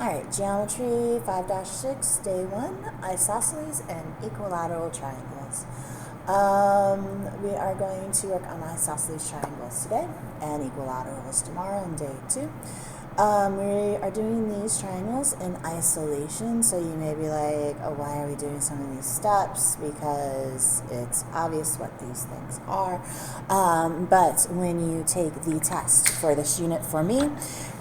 Alright, geometry 5-6, day 1, isosceles and equilateral triangles. We are going to work on isosceles triangles today and equilaterals tomorrow in day 2. We are doing these triangles in isolation, so you may be like, oh, why are we doing some of these steps? Because it's obvious what these things are. But when you take the test for this unit for me,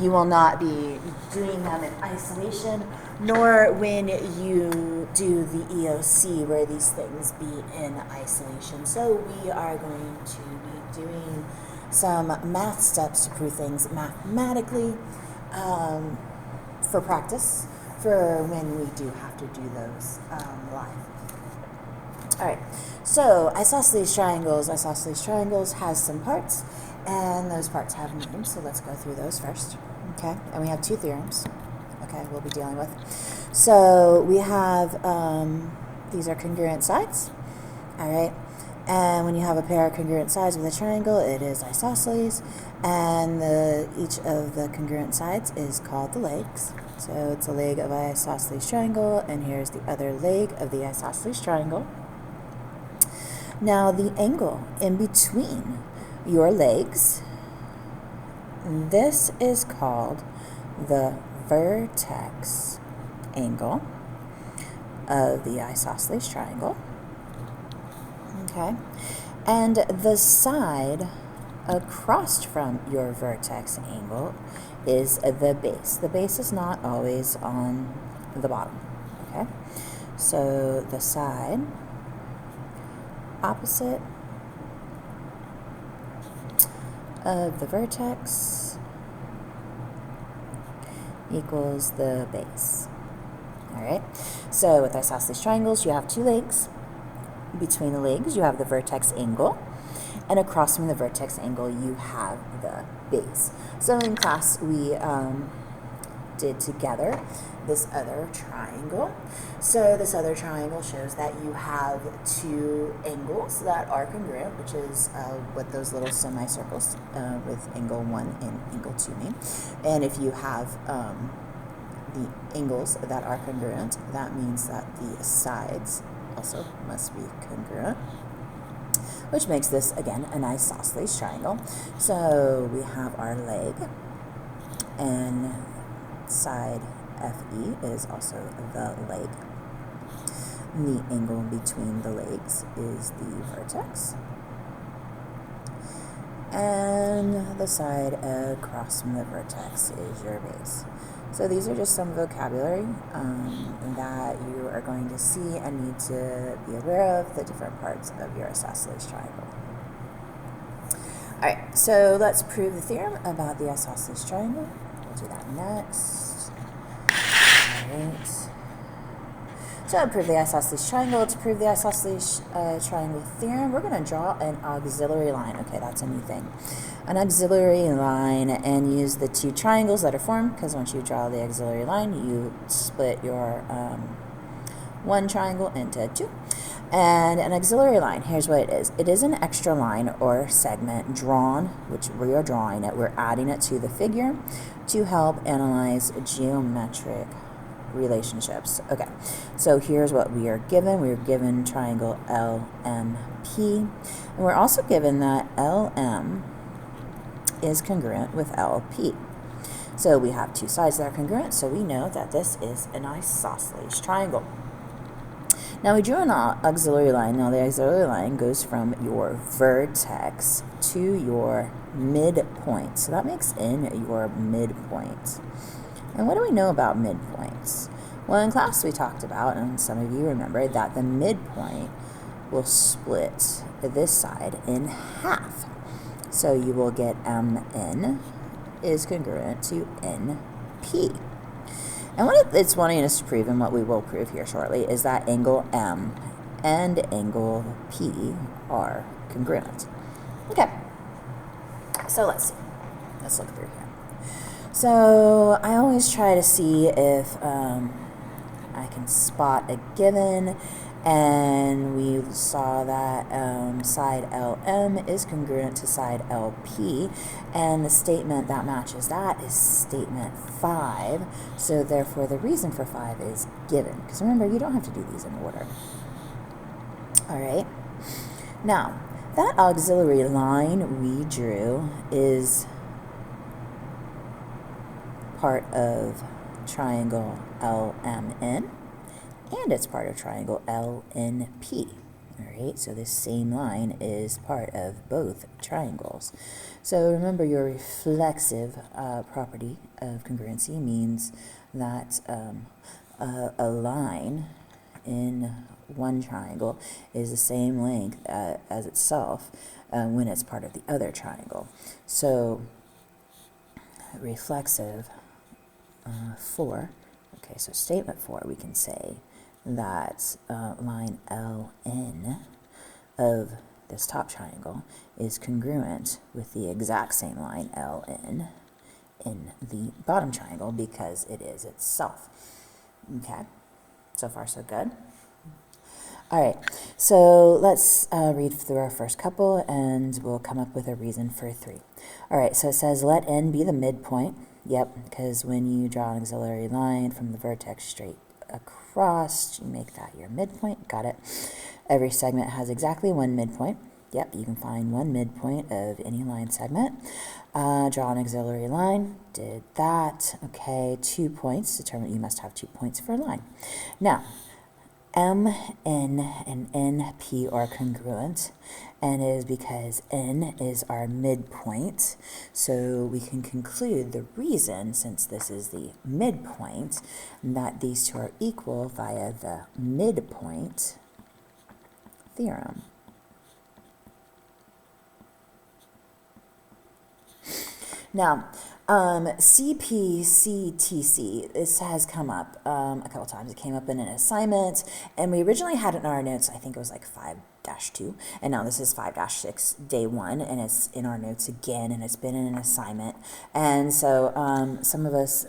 you will not be doing them in isolation, nor when you do the EOC where these things be in isolation. So we are going to be doing some math steps to prove things mathematically for practice, for when we do have to do those live. Alright, so isosceles triangles has some parts, and those parts have names, so let's go through those first. Okay, and we have 2 theorems, okay, we'll be dealing with. So we have, these are congruent sides, alright, and when you have a pair of congruent sides with a triangle, it is isosceles, and each of the congruent sides is called the legs. So it's a leg of an isosceles triangle, and here's the other leg of the isosceles triangle. Now the angle in between your legs, this is called the vertex angle of the isosceles triangle. Okay, and the side across from your vertex angle is the base. The base is not always on the bottom. Okay, so the side opposite of the vertex equals the base. All right, so with isosceles triangles, you have 2 legs. Between the legs, you have the vertex angle, and across from the vertex angle, you have the base. So in class, we did together this other triangle. So this other triangle shows that you have 2 angles that are congruent, which is what those little semicircles with angle 1 and angle 2 mean. And if you have the angles that are congruent, that means that the sides also must be congruent, which makes this again an isosceles triangle. So we have our leg, and side FE is also the leg. The angle between the legs is the vertex, and the side across from the vertex is your base. So these are just some vocabulary that you are going to see and need to be aware of the different parts of your isosceles triangle. Alright, so let's prove the theorem about the isosceles triangle. We'll do that next. Alright. So to prove the isosceles triangle, to prove the isosceles triangle theorem, we're going to draw an auxiliary line. Okay, that's a new thing. An auxiliary line, and use the 2 triangles that are formed, because once you draw the auxiliary line, you split your 1 triangle into 2. And an auxiliary line, here's what it is. It is an extra line or segment drawn, which we are drawing it. We're adding it to the figure to help analyze geometric relationships. Okay, so here's what we are given. We are given triangle LMP, and we're also given that LM is congruent with LP. So we have 2 sides that are congruent, so we know that this is an isosceles triangle. Now we drew an auxiliary line. Now the auxiliary line goes from your vertex to your midpoint. So that makes in your midpoint. And what do we know about midpoints? Well, in class we talked about, and some of you remember, that the midpoint will split this side in half. So you will get MN is congruent to NP. And what it's wanting us to prove, and what we will prove here shortly, is that angle M and angle P are congruent. Okay, so let's see. Let's look through here. So I always try to see if I can spot a given, And we saw that side LM is congruent to side LP, and the statement that matches that is statement 5. So therefore the reason for 5 is given, because remember, you don't have to do these in order. All right. Now, that auxiliary line we drew is part of triangle LMN, and it's part of triangle LNP. All right, so this same line is part of both triangles. So remember, your reflexive property of congruency means that a line in one triangle is the same length as itself when it's part of the other triangle. So reflexive 4, okay, so statement 4, we can say that line LN of this top triangle is congruent with the exact same line LN in the bottom triangle because it is itself. Okay, so far so good. All right, so let's read through our first couple and we'll come up with a reason for 3. All right, so it says let N be the midpoint. Yep, because when you draw an auxiliary line from the vertex straight across, you make that your midpoint. Got it. Every segment has exactly one midpoint. Yep, you can find one midpoint of any line segment. Draw an auxiliary line. Did that. Okay, 2 points. Determine you must have 2 points for a line. Now, M, N, and NP are congruent, and it is because N is our midpoint. So we can conclude the reason, since this is the midpoint, that these two are equal via the midpoint theorem. Now, CPCTC, this has come up a couple times. It came up in an assignment, and we originally had it in our notes, I think it was like 5-2, and now this is 5-6, day 1, and it's in our notes again, and it's been in an assignment. And so some of us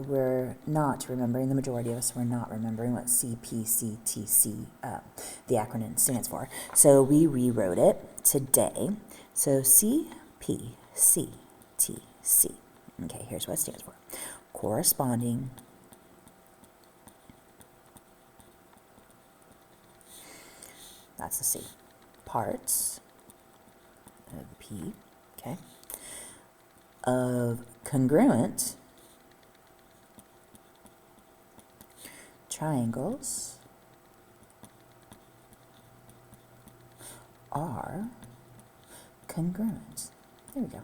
were not remembering, the majority of us were not remembering what CPCTC, the acronym, stands for. So we rewrote it today. So CPCTC. Okay, here's what it stands for. Corresponding that's the C. Parts of P, okay, of congruent triangles are congruent. There we go.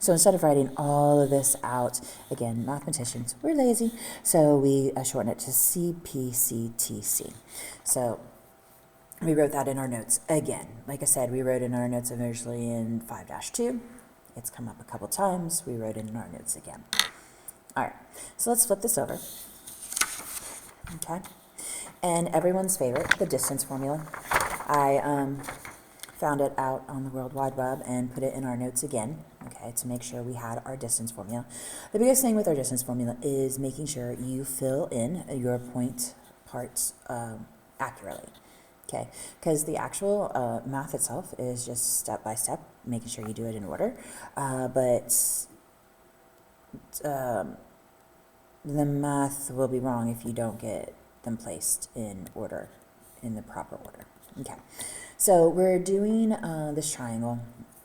So instead of writing all of this out, again, mathematicians, we're lazy, so we shorten it to CPCTC. So we wrote that in our notes again. Like I said, we wrote in our notes originally in 5-2. It's come up a couple times. We wrote it in our notes again. All right, so let's flip this over. Okay, and everyone's favorite, the distance formula. I found it out on the World Wide Web and put it in our notes again, okay, to make sure we had our distance formula. The biggest thing with our distance formula is making sure you fill in your point parts accurately, okay, because the actual math itself is just step by step, making sure you do it in order, but the math will be wrong if you don't get them placed in order, in the proper order. Okay, so we're doing this triangle,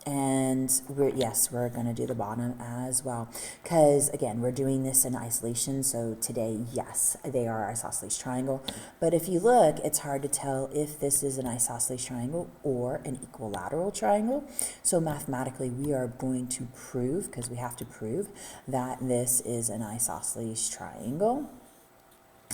and we're going to do the bottom as well, because again, we're doing this in isolation. So today, yes, they are isosceles triangle, but if you look, it's hard to tell if this is an isosceles triangle or an equilateral triangle. So mathematically, we are going to prove, because we have to prove that this is an isosceles triangle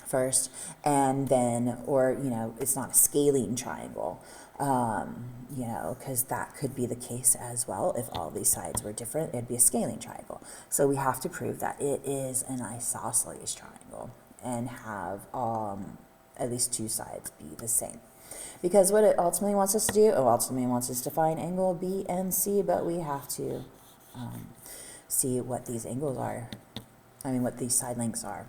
first, and then, or, you know, it's not a scalene triangle, you know, because that could be the case as well. If all these sides were different, it'd be a scalene triangle. So we have to prove that it is an isosceles triangle and have at least 2 sides be the same. Because what it ultimately wants us to do, ultimately wants us to find angle B and C, but we have to see what these angles are, what these side lengths are.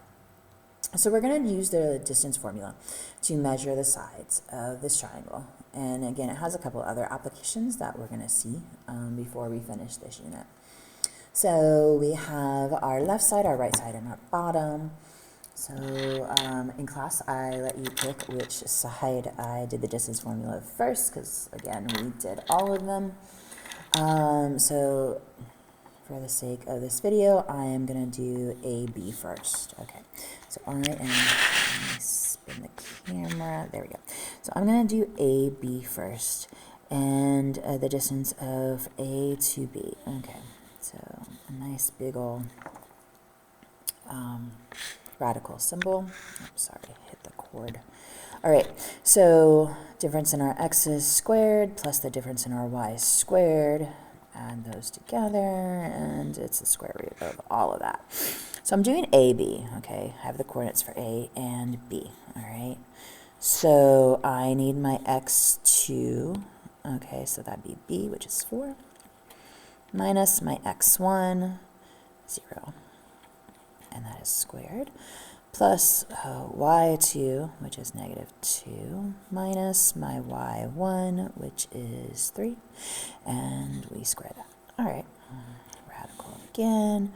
So we're going to use the distance formula to measure the sides of this triangle. And again, it has a couple other applications that we're going to see before we finish this unit. So we have our left side, our right side, and our bottom. So in class, I let you pick which side I did the distance formula first, because again, we did all of them. So for the sake of this video, I am going to do AB first. Okay, so I am, let me spin the camera, there we go. So I'm going to do AB first, and the distance of A to B. Okay, so a nice big ol' radical symbol. Oops, sorry, hit the cord. All right, so difference in our x's squared plus the difference in our y's squared. Add those together, and it's the square root of all of that. So I'm doing AB, okay? I have the coordinates for A and B, all right? So I need my x2, okay, so that'd be B, which is 4, minus my x1, 0, and that is squared, plus y2, which is -2, minus my y1, which is 3, and we square that. All right, radical again.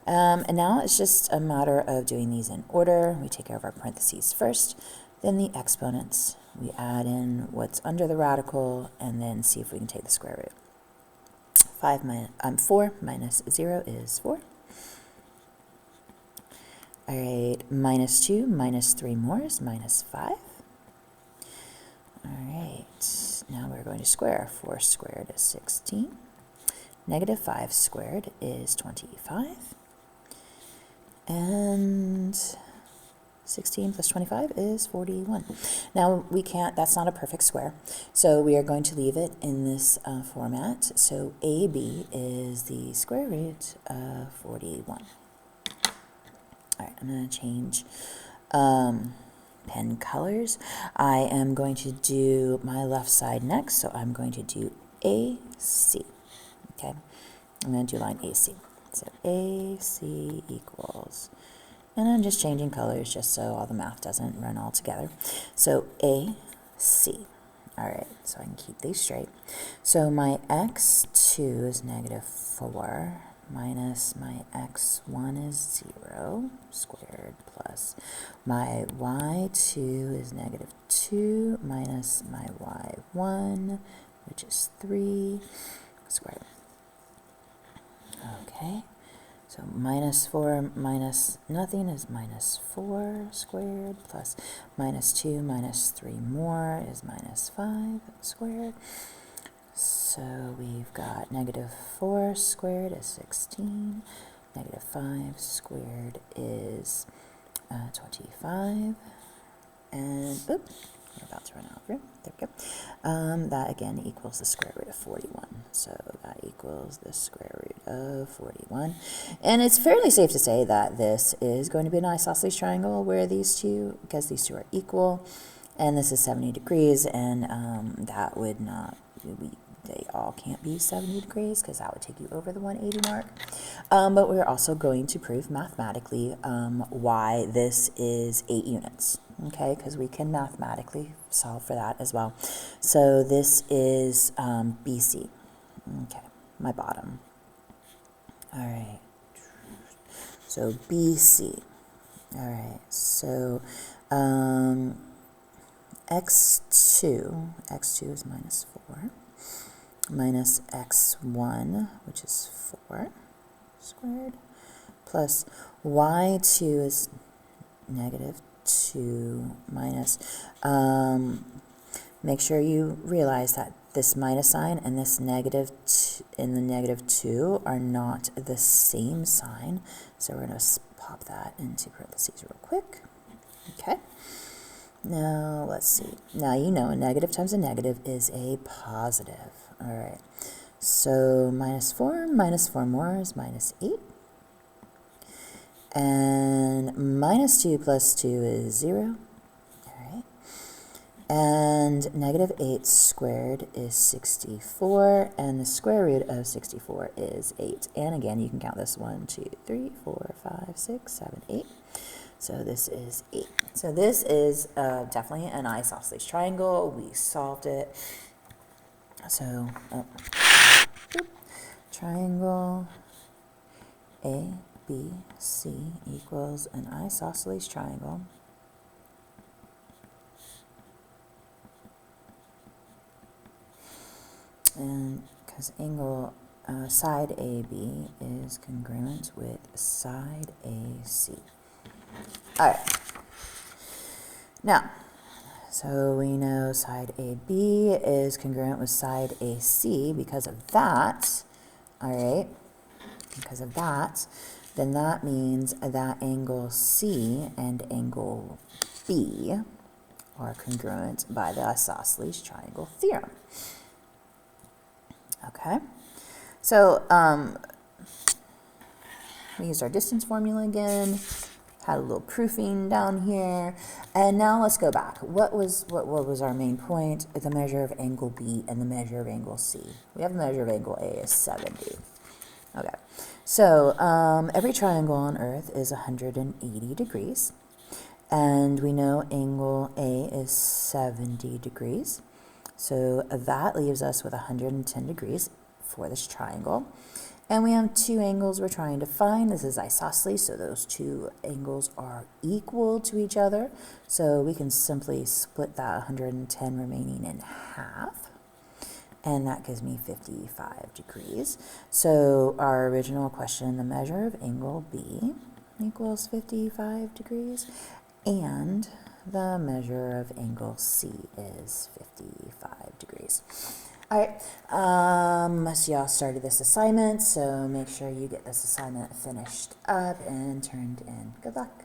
And now it's just a matter of doing these in order. We take care of our parentheses first, then the exponents. We add in what's under the radical, and then see if we can take the square root. 4 minus 0 is 4. All right, -2 minus 3 more is -5. All right, now we're going to square. 4 squared is 16. -5 squared is 25. And 16 plus 25 is 41. Now we can't, that's not a perfect square, so we are going to leave it in this format. So AB is the square root of 41. All right, I'm going to change pen colors. I am going to do my left side next, so I'm going to do AC. Okay, I'm going to do line AC. So AC equals, and I'm just changing colors just so all the math doesn't run all together. So AC. All right, so I can keep these straight. So my x2 is -4. Minus my x1 is 0 squared, plus my y2 is -2 minus my y1, which is 3 squared. Okay, so -4 minus nothing is -4 squared, plus -2 minus 3 more is -5 squared. So we've got -4 squared is 16, -5 squared is 25, and oops, we're about to run out of room. There we go. That again equals the square root of 41. So that equals the square root of 41. And it's fairly safe to say that this is going to be an isosceles triangle where these two, because these two are equal, and this is 70 degrees, and that would not, they all can't be 70 degrees because that would take you over the 180 mark. But we're also going to prove mathematically why this is 8 units, okay, because we can mathematically solve for that as well. So this is BC, okay, my bottom. All right, so BC, all right, so x2 is -4. Minus x1, which is 4 squared, plus y2 is -2 minus, make sure you realize that this minus sign and this and the -2 are not the same sign, so we're going to pop that into parentheses real quick. Okay, now let's see. Now you know a negative times a negative is a positive. All right, so -4 more is -8. And -2 plus 2 is 0. All right. And -8 squared is 64. And the square root of 64 is 8. And again, you can count this 1, 2, 3, 4, 5, 6, 7, 8. So this is 8. So this is definitely an isosceles triangle. We solved it. So triangle ABC equals an isosceles triangle. And because angle side AB is congruent with side AC. All right. Now, so we know side AB is congruent with side AC because of that. All right. Because of that, then that means that angle C and angle B are congruent by the isosceles triangle theorem. Okay, so we used our distance formula again, had a little proofing down here, and now let's go back. What was our main point? The measure of angle B and the measure of angle C. We have the measure of angle A is 70. Okay, so every triangle on Earth is 180 degrees, and we know angle A is 70 degrees. So that leaves us with 110 degrees for this triangle. And we have two angles we're trying to find. This is isosceles, so those two angles are equal to each other. So we can simply split that 110 remaining in half. And that gives me 55 degrees. So our original question, the measure of angle B equals 55 degrees. And the measure of angle C is 55 degrees. All right, so y'all started this assignment, so make sure you get this assignment finished up and turned in. Good luck.